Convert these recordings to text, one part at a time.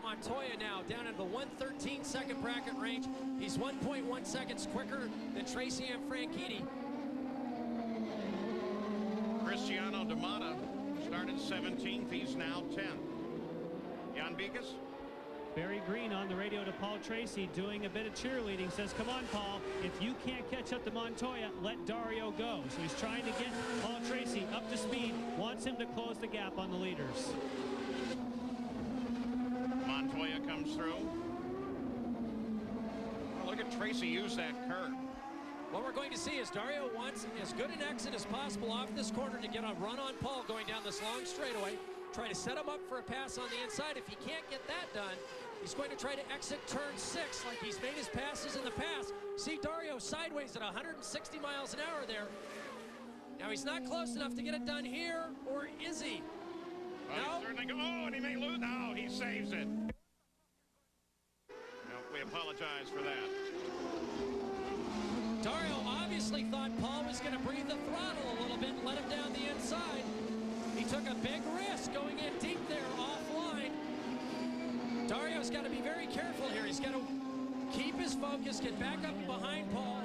Montoya now down into the 1:13 second bracket range. He's 1.1 seconds quicker than Tracy and Franchitti. Cristiano D'Amata started 17th. He's now 10th. Jan Bigas? Barry Green on the radio to Paul Tracy doing a bit of cheerleading. Says, come on, Paul. If you can't catch up to Montoya, let Dario go. So he's trying to get Paul Tracy up to speed. Wants him to close the gap on the leaders. Montoya comes through. Oh, look at Tracy use that curve. What we're going to see is Dario wants as good an exit as possible off this corner to get a run on Paul going down this long straightaway. Try to set him up for a pass on the inside. If he can't get that done, he's going to try to exit turn 6 like he's made his passes in the past. See Dario sideways at 160 miles an hour there. Now he's not close enough to get it done here, or is he? Well, no. Oh, and he may lose. No, he saves it. No, we apologize for that. Dario obviously thought Paul was going to breathe the throttle a little bit and let him down the inside. He took a big risk going in deep there offline. Dario's got to be very careful here. He's got to keep his focus, get back up behind Paul.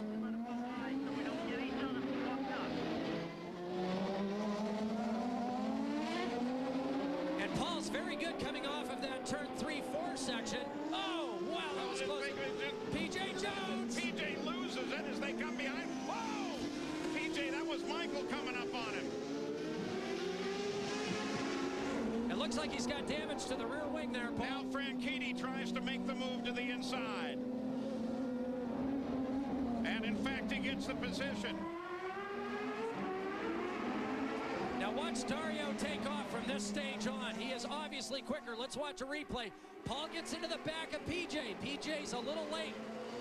And Paul's very good coming off of that turn 3-4 section. Oh, wow, that was close. P.J. Jones. P.J. loses it as they come behind. Whoa! P.J., that was Michael coming up on him. It looks like he's got damage to the rear wing there, Paul. Now Franchitti tries to make the move to the inside. And in fact, he gets the position. Now watch Dario take off from this stage on. He is obviously quicker. Let's watch a replay. Paul gets into the back of PJ. PJ's a little late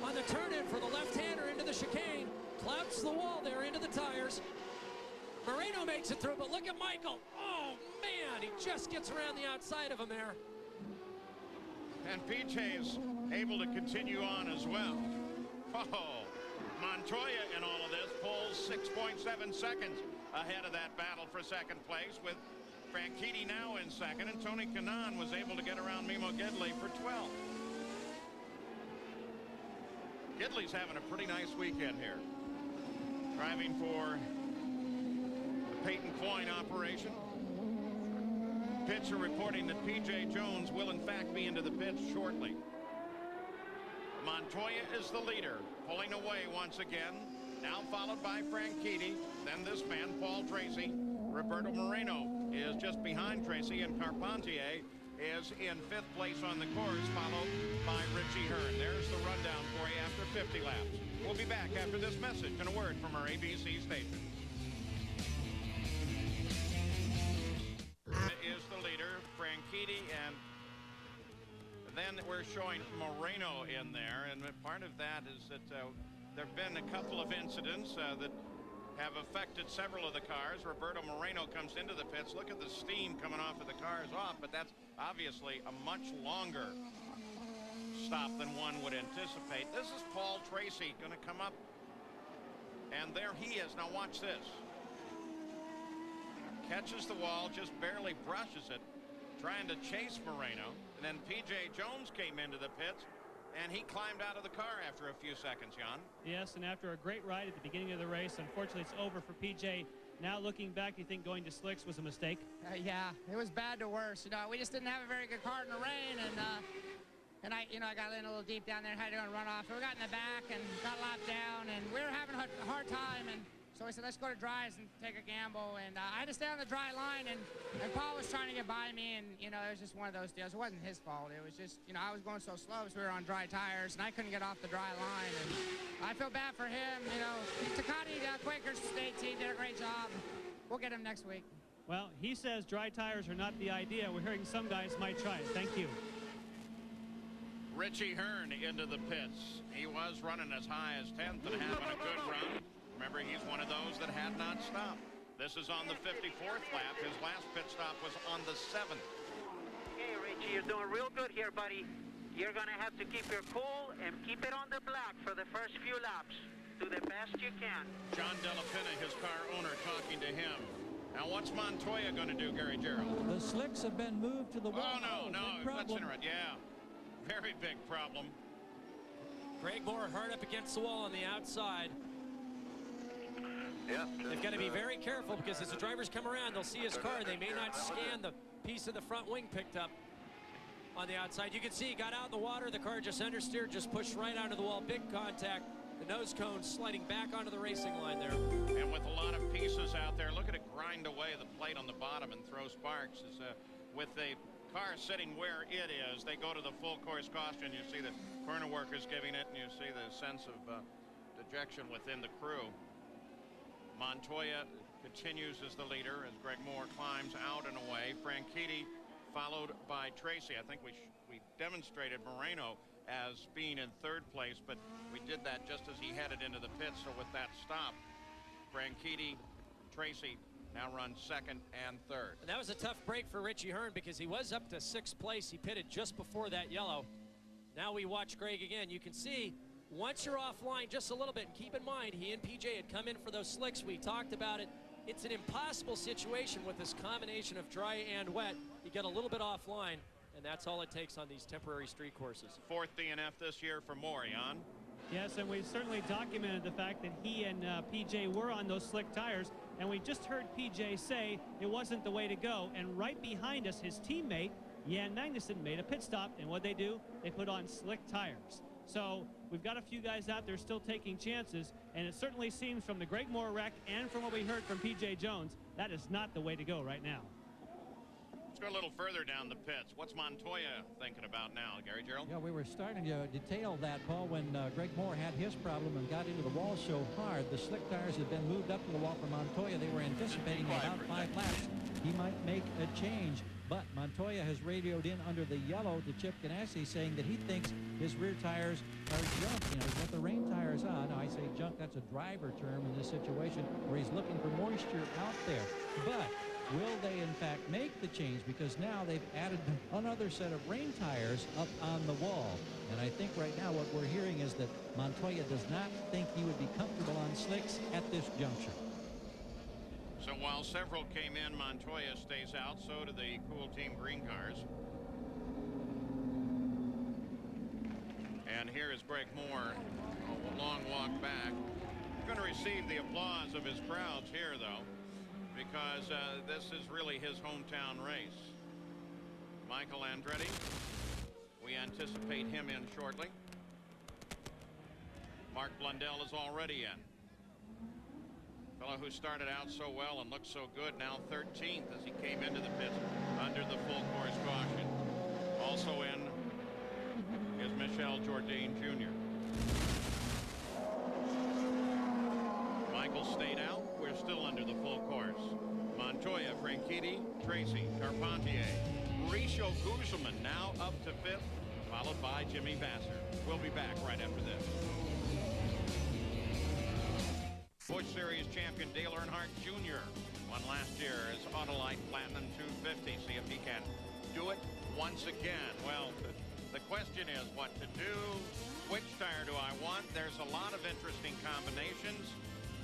on the turn-in for the left-hander into the chicane. Clouts the wall there into the tires. Moreno makes it through, but look at Michael. Oh, man, he just gets around the outside of him there. And PJ's able to continue on as well. Oh, Montoya in all of this pulls 6.7 seconds ahead of that battle for second place, with Franchitti now in second, and Tony Kanaan was able to get around Mimo Gidley for 12th. Gidley's having a pretty nice weekend here. Driving for Peyton Coyne operation. Pitcher reporting that P.J. Jones will in fact be into the pits shortly. Montoya is the leader, pulling away once again, now followed by Franchitti, then this man, Paul Tracy. Roberto Moreno is just behind Tracy, and Carpentier is in 5th place on the course, followed by Richie Hearn. There's the rundown for you after 50 laps. We'll be back after this message and a word from our ABC station. Is the leader, Franchitti, and then we're showing Moreno in there, and part of that is that there have been a couple of incidents that have affected several of the cars. Roberto Moreno comes into the pits. Look at the steam coming off of the cars off, but that's obviously a much longer stop than one would anticipate. This is Paul Tracy going to come up, and there he is. Now watch this. Catches the wall, just barely brushes it, trying to chase Moreno. And then P.J. Jones came into the pits, and he climbed out of the car after a few seconds, Jan. Yes, and after a great ride at the beginning of the race, unfortunately it's over for P.J. Now looking back, you think going to slicks was a mistake? Yeah, it was bad to worse. You know, we just didn't have a very good car in the rain, and I got in a little deep down there and had to go and run off. So we got in the back and got locked down, and we were having a hard time, and so we said, let's go to dries and take a gamble. And I had to stay on the dry line, and Paul was trying to get by me, and, you know, it was just one of those deals. It wasn't his fault. It was just, you know, I was going so slow because we were on dry tires, and I couldn't get off the dry line. And I feel bad for him. You know, Takati, Quakers State team did a great job. We'll get him next week. Well, he says dry tires are not the idea. We're hearing some guys might try it. Thank you. Richie Hearn into the pits. He was running as high as 10th and having a good run. Remember, he's one of those that had not stopped. This is on the 54th lap. His last pit stop was on the 7th. Hey, Richie, you're doing real good here, buddy. You're going to have to keep your cool and keep it on the black for the first few laps. Do the best you can. John Della Pena, his car owner, talking to him. Now, what's Montoya going to do, Gary Gerald? The slicks have been moved to the wall. Oh, no, big problem. let's interrupt. Yeah, very big problem. Greg Moore hard up against the wall on the outside. Yeah. They've got to be very careful because as the drivers come around, they'll see his car. They may not scan the piece of the front wing picked up on the outside. You can see he got out in the water. The car just understeered, just pushed right onto the wall. Big contact. The nose cone sliding back onto the racing line there. And with a lot of pieces out there, look at it grind away the plate on the bottom and throw sparks. With the car sitting where it is, they go to the full course caution. You see the corner workers giving it, and you see the sense of dejection within the crew. Montoya continues as the leader as Greg Moore climbs out and away. Franchitti followed by Tracy. I think we demonstrated Moreno as being in third place, but we did that just as he headed into the pits. So with that stop, Franchitti, Tracy now run second and third. And that was a tough break for Richie Hearn because he was up to sixth place. He pitted just before that yellow. Now we watch Greg again. You can see once you're offline just a little bit, and keep in mind he and PJ had come in for those slicks. We talked about it. It's an impossible situation with this combination of dry and wet. You get a little bit offline, and that's all it takes on these temporary street courses. Fourth DNF this year for Moore, Jan. Yes, and we've certainly documented the fact that he and PJ were on those slick tires, and we just heard PJ say it wasn't the way to go. And right behind us, his teammate, Jan Magnussen, made a pit stop, and what they do, they put on slick tires. So we've got a few guys out there still taking chances, and it certainly seems from the Greg Moore wreck and from what we heard from PJ Jones, that is not the way to go right now. Let's go a little further down the pits. What's Montoya thinking about now, Gary Gerald? Yeah, we were starting to detail that, Paul, when Greg Moore had his problem and got into the wall so hard. The slick tires had been moved up to the wall for Montoya. They were anticipating about 5 laps he might make a change. But Montoya has radioed in under the yellow to Chip Ganassi, saying that he thinks his rear tires are junk. You know, he's got the rain tires on. Now, I say junk, that's a driver term in this situation where he's looking for moisture out there. But will they, in fact, make the change? Because now they've added another set of rain tires up on the wall. And I think right now what we're hearing is that Montoya does not think he would be comfortable on slicks at this juncture. So while several came in, Montoya stays out. So do the Cool Team green cars. And here is Greg Moore. A long walk back. Going to receive the applause of his crowds here, though, because this is really his hometown race. Michael Andretti. We anticipate him in shortly. Mark Blundell is already in. Fellow who started out so well and looked so good, now 13th as he came into the pits under the full course caution. Also in is Michel Jourdain Jr. Michael stayed out. We're still under the full course. Montoya, Franchitti, Tracy, Carpentier, Mauricio Guzman now up to 5th, followed by Jimmy Vasser. We'll be back right after this. Busch Series champion Dale Earnhardt Jr. won last year as Autolite Platinum 250. See if he can do it once again. Well, the question is what to do. Which tire do I want? There's a lot of interesting combinations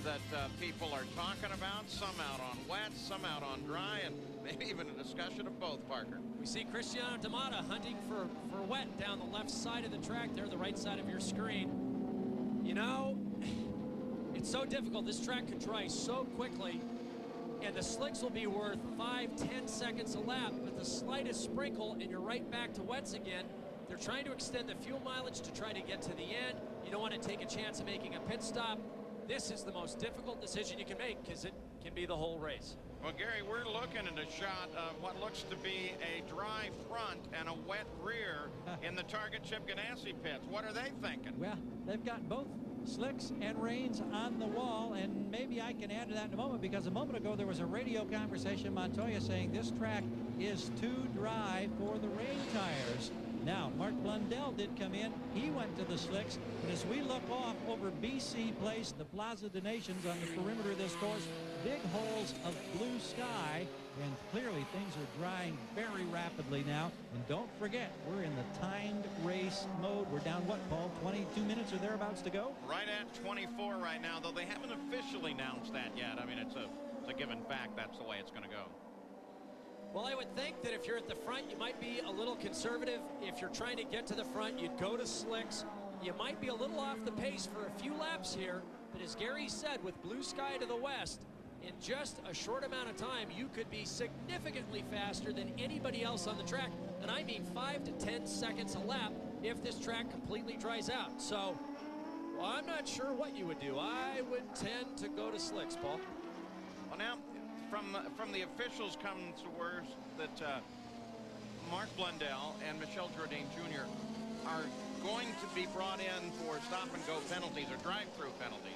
that people are talking about. Some out on wet, some out on dry, and maybe even a discussion of both, Parker. We see Cristiano Tamada hunting for wet down the left side of the track there, the right side of your screen. You know, it's so difficult. This track could dry so quickly, and the slicks will be worth 5-10 seconds a lap. With the slightest sprinkle, and you're right back to wets again. They're trying to extend the fuel mileage to try to get to the end. You don't want to take a chance of making a pit stop. This is the most difficult decision you can make because it can be the whole race. Well, Gary, we're looking at a shot of what looks to be a dry front and a wet rear in the Target Chip Ganassi pits. What are they thinking? Well, they've got both slicks and rains on the wall, and maybe I can add to that in a moment, because a moment ago there was a radio conversation, Montoya saying this track is too dry for the rain tires. Now, Mark Blundell did come in. He went to the slicks. And as we look off over BC Place, the Plaza des Nations on the perimeter of this course, big holes of blue sky. And clearly things are drying very rapidly now. And don't forget, we're in the timed race mode. We're down, what, Paul, 22 minutes or thereabouts to go? Right at 24 right now, though they haven't officially announced that yet. I mean, it's a a given fact that's the way it's going to go. Well, I would think that if you're at the front, you might be a little conservative. If you're trying to get to the front, you'd go to slicks. You might be a little off the pace for a few laps here, but as Gary said, with blue sky to the west, in just a short amount of time, you could be significantly faster than anybody else on the track. And I mean 5 to 10 seconds a lap if this track completely dries out. So, well, I'm not sure what you would do. I would tend to go to slicks, Paul. Well, now, from the officials comes word that Mark Blundell and Michel Jourdain Jr. are going to be brought in for stop-and-go penalties or drive-through penalties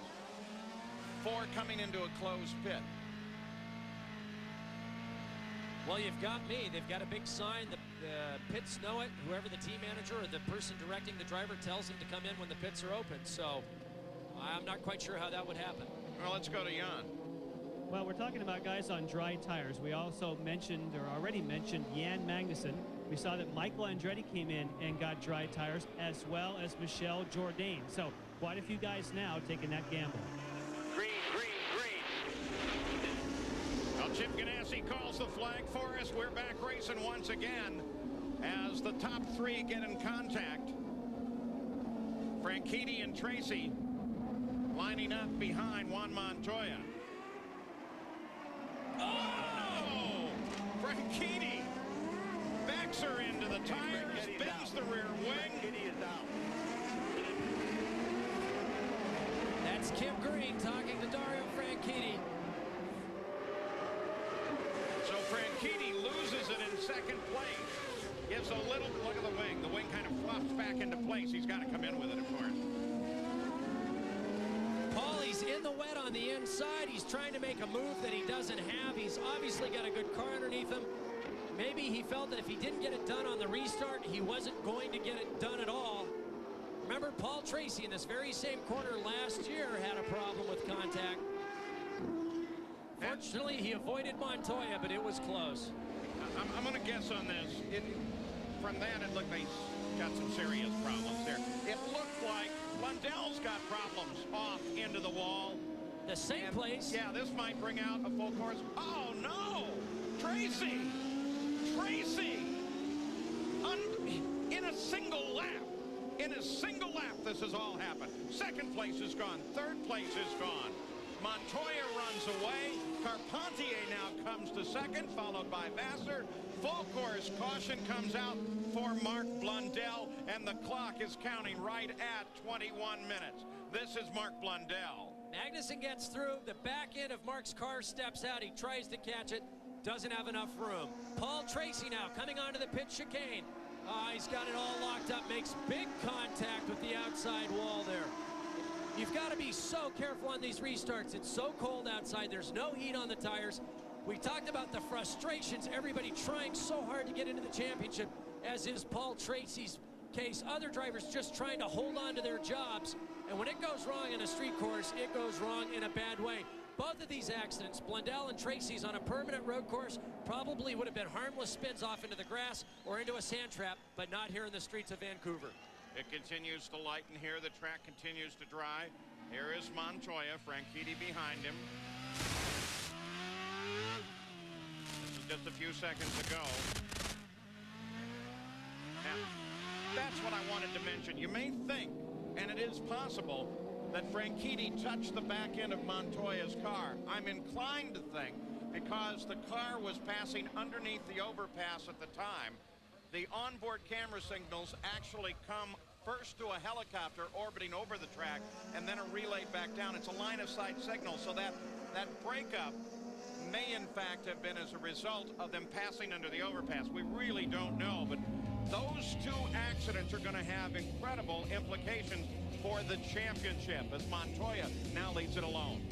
for coming into a closed pit. Well, you've got me. They've got a big sign. The pits know it. Whoever the team manager or the person directing the driver tells them to come in when the pits are open. So I'm not quite sure how that would happen. Well, let's go to Jan. Well, we're talking about guys on dry tires. We also mentioned, or already mentioned, Jan Magnussen. We saw that Michael Andretti came in and got dry tires, as well as Michel Jourdain. So quite a few guys now taking that gamble. Green, green, green. Well, Chip Ganassi calls the flag for us. We're back racing once again as the top three get in contact. Franchitti and Tracy lining up behind Juan Montoya. Oh! Franchitti backs her into the tires, bends the rear wing. That's Kim Green talking to Dario Franchitti. So Franchitti loses it in second place. Gives a little look at the wing. The wing kind of flops back into place. He's got to come in with it, of course. Paulie's in the wet on the inside. He's trying to make a move that he doesn't have. He's obviously got a good car underneath him. Maybe he felt that if he didn't get it done on the restart, he wasn't going to get it done at all. Remember, Paul Tracy in this very same corner last year had a problem with contact. Fortunately, he avoided Montoya, but it was close. I'm going to guess on this. From that, it looked like he's got some serious problems there. It looked like Blundell's got problems off into the wall. The same place. Yeah, this might bring out a full course. Oh, no! Tracy! Tracy! In a single lap. In a single lap, this has all happened. Second place is gone. Third place is gone. Montoya runs away. Carpentier now comes to second, followed by Vassar. Full course caution comes out for Mark Blundell, and the clock is counting right at 21 minutes. This is Mark Blundell. Magnussen gets through. The back end of Mark's car steps out. He tries to catch it. Doesn't have enough room. Paul Tracy now coming onto the pit chicane. He's got it all locked up. Makes big contact with the outside wall there. You've got to be so careful on these restarts. It's so cold outside. There's no heat on the tires. We talked about the frustrations. Everybody trying so hard to get into the championship, as is Paul Tracy's case. Other drivers just trying to hold on to their jobs. And when it goes wrong in a street course, it goes wrong in a bad way. Both of these accidents, Blundell and Tracy's on a permanent road course, probably would have been harmless spins off into the grass or into a sand trap, but not here in the streets of Vancouver. It continues to lighten here. The track continues to dry. Here is Montoya, Franchitti behind him. This is just a few seconds to go. Now, that's what I wanted to mention. You may think, and it is possible, that Franchitti touched the back end of Montoya's car. I'm inclined to think, because the car was passing underneath the overpass at the time, the onboard camera signals actually come first to a helicopter orbiting over the track and then are relayed back down. It's a line of sight signal, so that breakup may in fact have been as a result of them passing under the overpass. We really don't know, but those two accidents are going to have incredible implications for the championship as Montoya now leads it alone.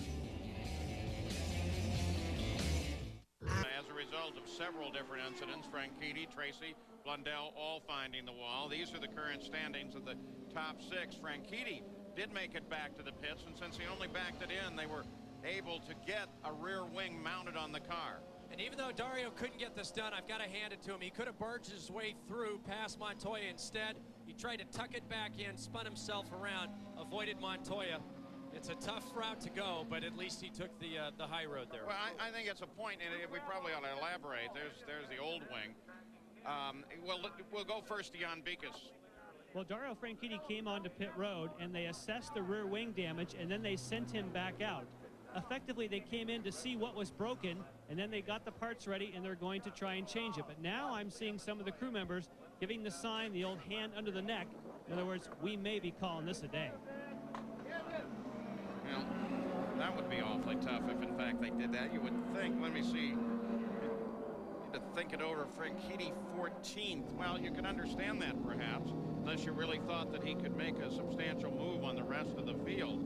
As a result of several different incidents, Franchitti, Tracy, Blundell all finding the wall. These are the current standings of the top six. Franchitti did make it back to the pits, and since he only backed it in, they were able to get a rear wing mounted on the car. And even though Dario couldn't get this done, I've got to hand it to him. He could have barged his way through past Montoya instead. He tried to tuck it back in, spun himself around, avoided Montoya. It's a tough route to go, but at least he took the high road there. Well, I think it's a point, and we probably ought to elaborate. There's the old wing. We'll go first to Jan Beekes. Well, Dario Franchitti came onto pit road, and they assessed the rear wing damage, and then they sent him back out. Effectively, they came in to see what was broken, and then they got the parts ready, and they're going to try and change it. But now I'm seeing some of the crew members giving the sign, the old hand under the neck. In other words, we may be calling this a day. Well, that would be awfully tough if, in fact, they did that. You would think, let me see, to think it over, Franchitti 14th. Well, you can understand that, perhaps, unless you really thought that he could make a substantial move on the rest of the field.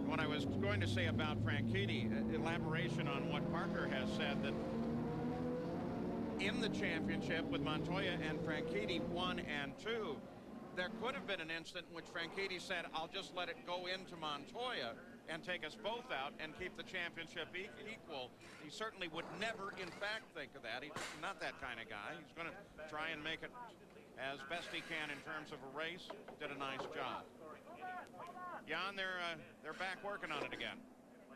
What I was going to say about Franchitti, elaboration on what Parker has said, that in the championship with Montoya and Franchitti 1 and 2, there could have been an instant in which Franchitti said, I'll just let it go into Montoya and take us both out and keep the championship equal. He certainly would never, in fact, think of that. He's not that kind of guy. He's going to try and make it as best he can in terms of a race. Did a nice job. Jan, they're back working on it again.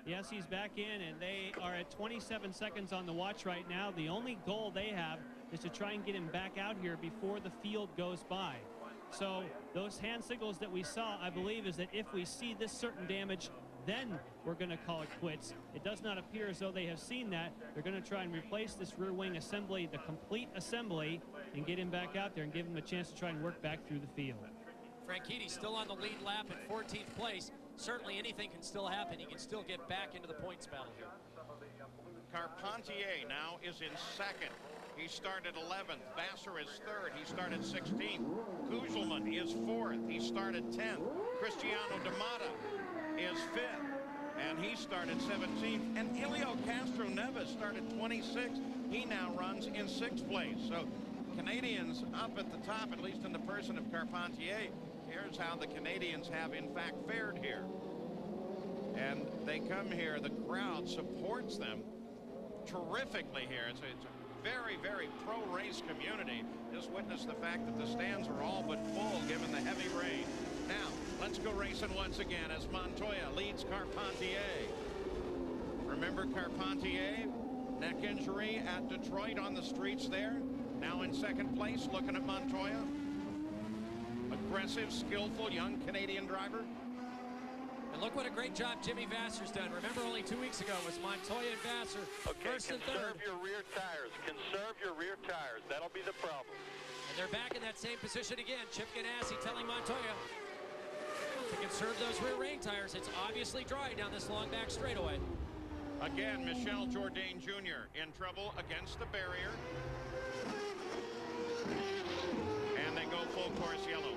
Yes, he's back in, and they are at 27 seconds on the watch right now. The only goal they have is to try and get him back out here before the field goes by. So those hand signals that we saw, I believe, is that if we see this certain damage, then we're going to call it quits. It does not appear as though they have seen that. They're going to try and replace this rear wing assembly, the complete assembly, and get him back out there and give him a chance to try and work back through the field. Franchitti still on the lead lap at 14th place. Certainly anything can still happen. He can still get back into the points battle here. Carpentier now is in second. He started 11th. Vassar is third. He started 16th. Kugelman is fourth. He started 10th. Cristiano D'Amata is fifth, and he started 17th. And Helio Castro Neves started 26th. He now runs in 6th place. So Canadians up at the top, at least in the person of Carpentier. Here's how the Canadians have in fact fared here. And they come here, the crowd supports them terrifically here. It's a very, very pro-race community. Just witness the fact that the stands are all but full given the heavy rain. Now, let's go racing once again as Montoya leads Carpentier. Remember Carpentier, neck injury at Detroit on the streets there. Now in second place, looking at Montoya. Aggressive, skillful, young Canadian driver. And look what a great job Jimmy Vassar's done. Remember, only 2 weeks ago was Montoya and Vassar first and third. Conserve your rear tires. Conserve your rear tires. That'll be the problem. And they're back in that same position again. Chip Ganassi telling Montoya to conserve those rear rain tires. It's obviously dry down this long back straightaway. Again, Michel Jourdain Jr. in trouble against the barrier. And they go full course yellow.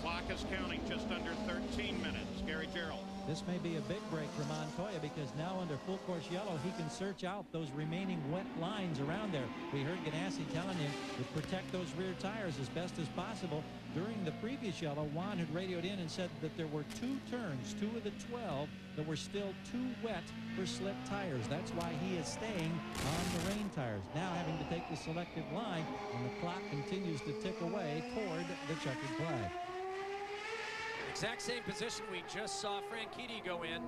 Clock is counting just under 13 minutes. Gary Gerould. This may be a big break for Montoya because now under full course yellow, he can search out those remaining wet lines around there. We heard Ganassi telling him to protect those rear tires as best as possible. During the previous yellow, Juan had radioed in and said that there were 2 turns, 2 of the 12, that were still too wet for slick tires. That's why he is staying on the rain tires. Now having to take the selective line, and the clock continues to tick away toward the checkered flag. Exact same position we just saw Franchitti go in,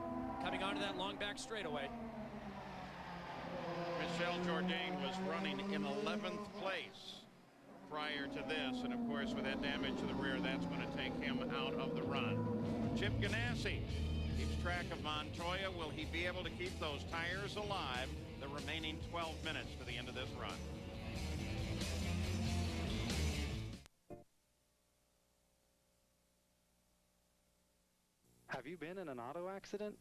coming onto that long back straightaway. Michel Jourdain was running in 11th place prior to this, and of course with that damage to the rear, that's going to take him out of the run. Chip Ganassi keeps track of Montoya. Will he be able to keep those tires alive the remaining 12 minutes to the end of this run? Have you been in an auto accident?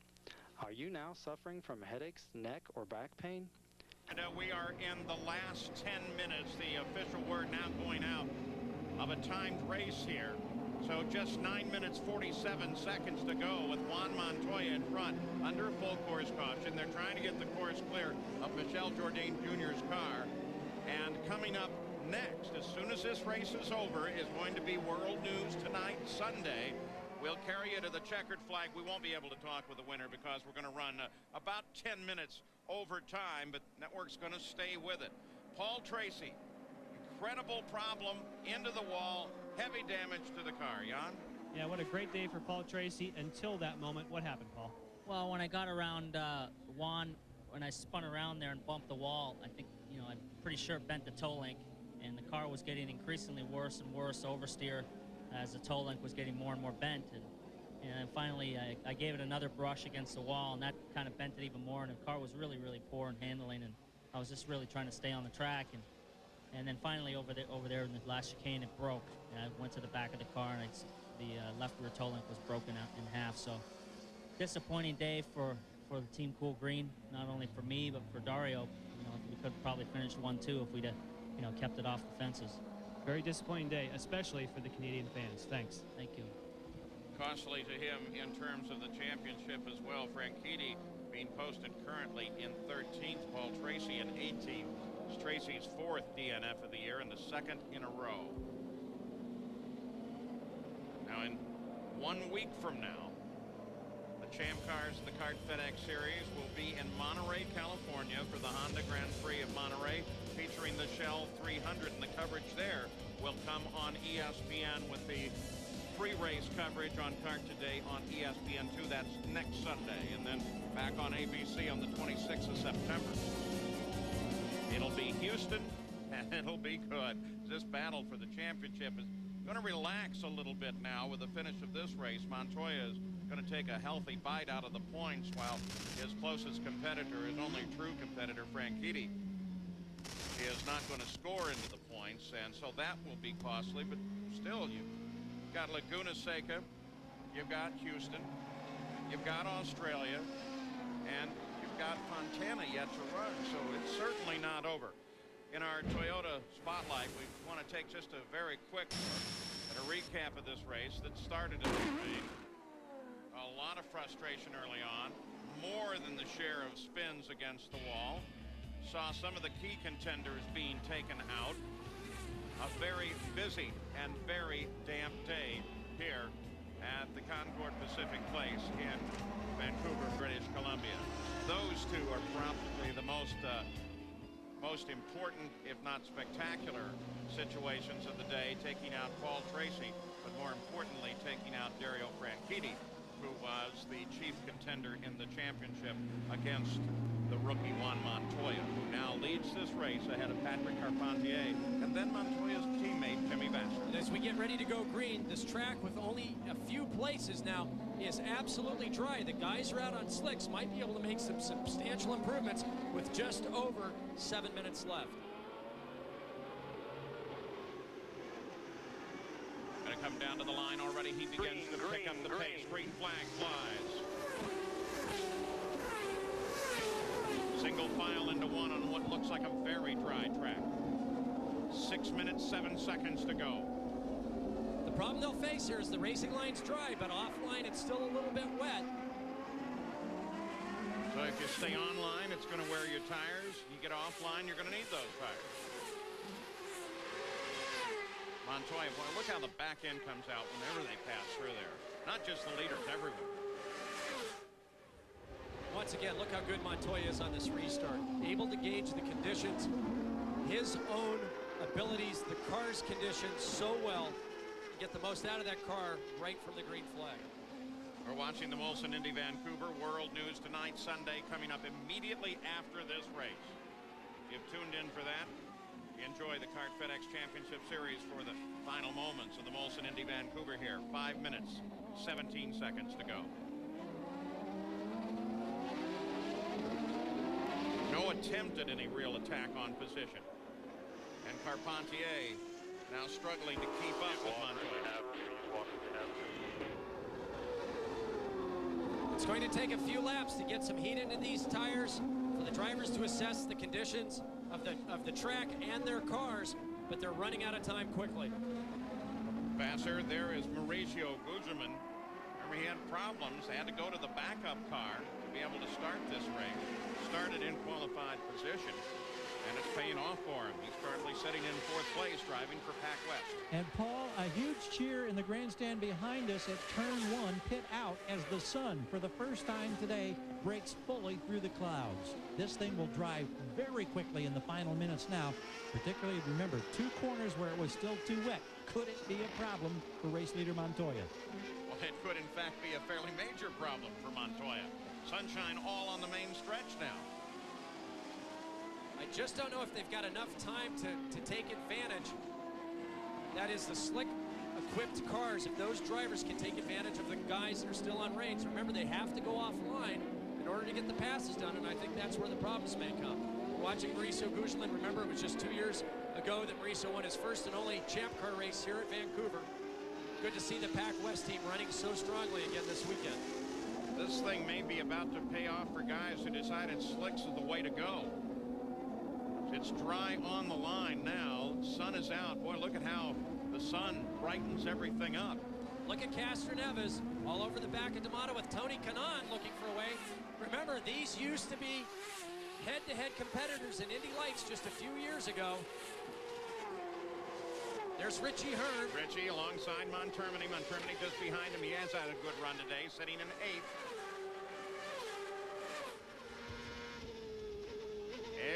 Are you now suffering from headaches, neck, or back pain? And we are in the last 10 minutes, the official word now going out of a timed race here. So just 9 minutes 47 seconds to go with Juan Montoya in front under full course caution. They're trying to get the course clear of Michel Jourdain Jr.'s car. And coming up next, as soon as this race is over, is going to be World News Tonight, Sunday. We'll carry you to the checkered flag. We won't be able to talk with the winner because we're going to run about 10 minutes over time, but network's going to stay with it. Paul Tracy, incredible problem into the wall, heavy damage to the car. Jan? Yeah, what a great day for Paul Tracy until that moment. What happened, Paul? Well, when I got around Juan, when I spun around there and bumped the wall, I think, you know, I'm pretty sure it bent the toe link, and the car was getting increasingly worse and worse oversteer as the toe link was getting more and more bent. And finally, I gave it another brush against the wall, and that kind of bent it even more, and the car was really, really poor in handling, and I was just really trying to stay on the track. And then finally, over there in the last chicane, it broke. And I went to the back of the car, and the left rear toe link was broken out in half. So disappointing day for the Team Cool Green, not only for me, but for Dario. You know, we could have probably finished 1-2 if we'd have, you know, kept it off the fences. Very disappointing day, especially for the Canadian fans. Thanks. Thank you. Costly to him in terms of the championship as well. Franchitti being posted currently in 13th, Paul Tracy in 18th. It's Tracy's 4th DNF of the year and the 2nd in a row. Now in 1 week from now, the Champ Cars of the Kart FedEx Series will be in Monterey, California for the Honda Grand Prix of Monterey, featuring the Shell 300, and the coverage there will come on ESPN with the pre-race coverage on Kart Today on ESPN2. That's next Sunday, and then back on ABC on the 26th of September. It'll be Houston, and it'll be good. This battle for the championship is going to relax a little bit now with the finish of this race. Montoya is going to take a healthy bite out of the points, while his closest competitor, his only true competitor, Franchitti, is not going to score into the points, and so that will be costly. But still, you've got Laguna Seca, you've got Houston, you've got Australia, and you've got Fontana yet to run, so it's certainly not over. In our Toyota Spotlight, we want to take just a very quick look at a recap of this race that started at a lot of frustration early on, more than the share of spins against the wall. Saw some of the key contenders being taken out. A very busy and very damp day here at the Concord Pacific Place in Vancouver, British Columbia. Those two are probably the most important, if not spectacular, situations of the day, taking out Paul Tracy, but more importantly, taking out Dario Franchitti, who was the chief contender in the championship against the rookie Juan Montoya, who now leads this race ahead of Patrick Carpentier and then Montoya's teammate Jimmy Vasser. As we get ready to go green, this track with only a few places now is absolutely dry. The guys are out on slicks, might be able to make some substantial improvements with just over 7 minutes left. Going to come down to the line already. He begins to pick up the pace. Green flag flies. Single file into one on what looks like a very dry track. 6 minutes, 7 seconds to go. The problem they'll face here is the racing line's dry, but offline it's still a little bit wet. So if you stay online, it's going to wear your tires. You get offline, you're going to need those tires. Montoya, boy, look how the back end comes out whenever they pass through there. Not just the leaders, everyone. Once again, look how good Montoya is on this restart. Able to gauge the conditions, his own abilities, the car's conditions so well to get the most out of that car right from the green flag. We're watching the Molson Indy Vancouver World News Tonight Sunday coming up immediately after this race. If you've tuned in for that, enjoy the Kart FedEx Championship Series for the final moments of the Molson Indy Vancouver here. 5 minutes, 17 seconds to go. No attempt at any real attack on position. And Carpentier now struggling to keep up with Montoya. It's going to take a few laps to get some heat into these tires for the drivers to assess the conditions of the track and their cars, but they're running out of time quickly. Vasser, there is Mauricio Gugelmin. Remember, he had problems. They had to go to the backup car to be able to start this race. Started in qualified position, and it's paying off for him. He's currently sitting in 4th place, driving for PacWest. And Paul, a huge cheer in the grandstand behind us at turn 1, pit out, as the sun, for the first time today, breaks fully through the clouds. This thing will drive very quickly in the final minutes now, particularly, remember, 2 corners where it was still too wet. Could it be a problem for race leader Montoya? Well, it could, in fact, be a fairly major problem for Montoya. Sunshine all on the main stretch now. I just don't know if they've got enough time to take advantage. That is, the slick-equipped cars, if those drivers can take advantage of the guys that are still on reins. Remember, they have to go offline in order to get the passes done, and I think that's where the problems may come. Watching Mauricio Gugelin, remember, it was just 2 years ago that Mauricio won his first and only Champ Car race here at Vancouver. Good to see the Pac West team running so strongly again this weekend. This thing may be about to pay off for guys who decided slicks is the way to go. It's dry on the line now. Sun is out. Boy, look at how the sun brightens everything up. Look at Castroneves all over the back of D'Amato with Tony Kanaan looking for a way. Remember, these used to be head-to-head competitors in Indy Lights just a few years ago. There's Richie Hearn. Richie alongside Montermini. Montermini just behind him. He has had a good run today, sitting in 8th.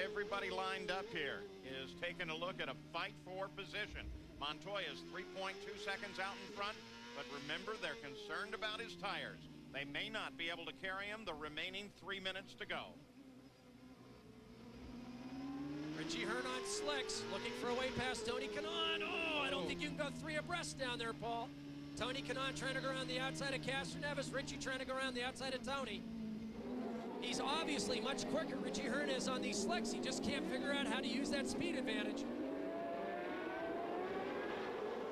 Everybody lined up here is taking a look at a fight for position. Montoya's 3.2 seconds out in front, but remember, they're concerned about his tires. They may not be able to carry him the remaining 3 minutes to go. Richie Hearn on slicks, looking for a way past Tony Kanaan. Oh, I don't think you can go 3 abreast down there, Paul. Tony Kanaan trying to go around the outside of Castroneves. Richie trying to go around the outside of Tony. He's obviously much quicker, Richie Hearn is, on these slicks. He just can't figure out how to use that speed advantage.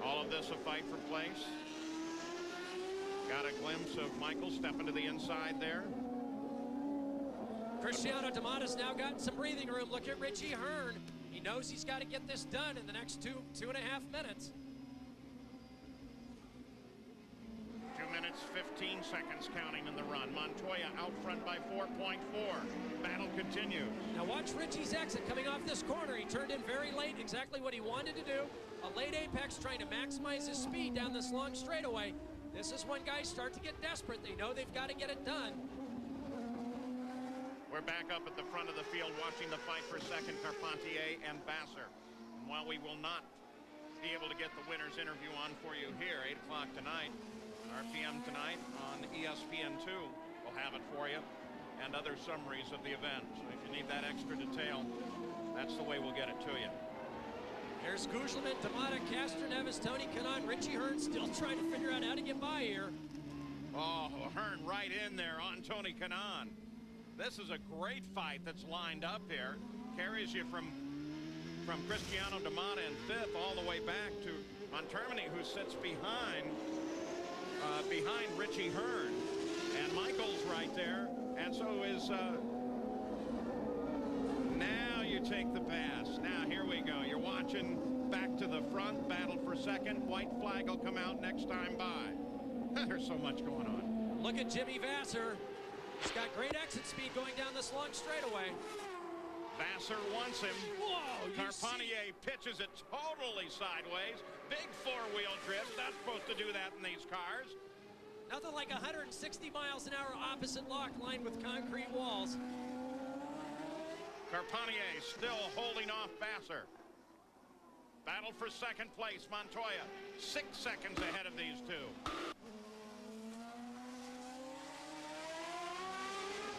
All of this a fight for place. Got a glimpse of Michael stepping to the inside there. Cristiano D'Amato's now gotten some breathing room. Look at Richie Hearn. He knows he's got to get this done in the next two and a half minutes. 2 minutes, 15 seconds counting in the run. Montoya out front by 4.4. Battle continues. Now watch Richie's exit coming off this corner. He turned in very late, exactly what he wanted to do. A late apex, trying to maximize his speed down this long straightaway. This is when guys start to get desperate. They know they've got to get it done. We're back up at the front of the field watching the fight for second, Carpentier and Vassar. And while we will not be able to get the winner's interview on for you here, 8 o'clock tonight, RPM tonight on ESPN2, we'll have it for you, and other summaries of the event. So if you need that extra detail, that's the way we'll get it to you. There's Gugelmin, D'Amato, Castroneves, Tony Kanaan, Richie Hearn still trying to figure out how to get by here. Oh, Hearn right in there on Tony Kanaan. This is a great fight that's lined up here. Carries you from Cristiano D'Amato in 5th all the way back to Montermini, who sits behind Richie Hearn. And Michael's right there, and so is now you take the pass. Now here we go. You're watching back to the front, battle for second. White flag will come out next time by. There's so much going on. Look at Jimmy Vassar. He's got great exit speed going down this long straightaway. Vassar wants him. Whoa! Carpentier pitches it totally sideways. Big four-wheel drift. Not supposed to do that in these cars. Nothing like 160 miles an hour opposite lock lined with concrete walls. Carpentier still holding off Vassar. Battle for second place. Montoya 6 seconds ahead of these two.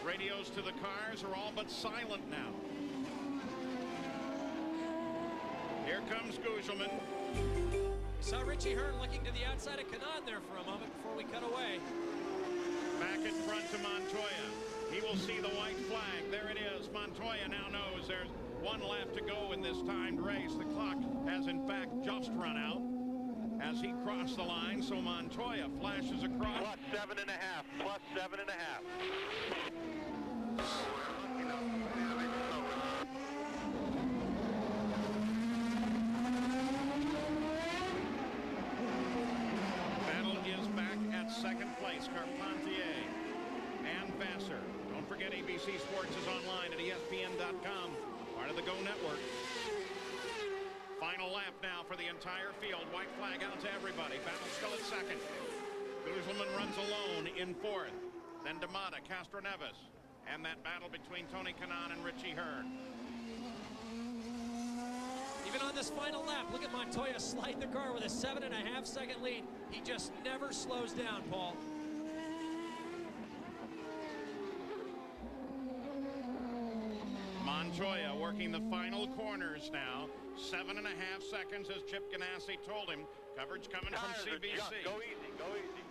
Radios to the cars are all but silent now. Here comes Gugelmin. Saw Richie Hearn looking to the outside of Kanaan there for a moment before we cut away. Back in front to Montoya. He will see the white flag. There it is. Montoya now knows there's one lap to go in this timed race. The clock has in fact just run out as he crossed the line, so Montoya flashes across. Plus 7.5. Plus 7.5. Battle is back at second place. Carpentier and Vassar. Don't forget ABC Sports is online at ESPN.com, part of the Go Network. Final lap now for the entire field. White flag out to everybody. Battle still at second. Guzman runs alone in fourth. Then D'Amata, Castro Neves. And that battle between Tony Kanaan and Richie Hearn. Even on this final lap, look at Montoya slide the car with a 7.5-second lead. He just never slows down, Paul. Montoya working the final corners now. 7.5 seconds, as Chip Ganassi told him. Coverage coming from CBC. Go easy, go easy.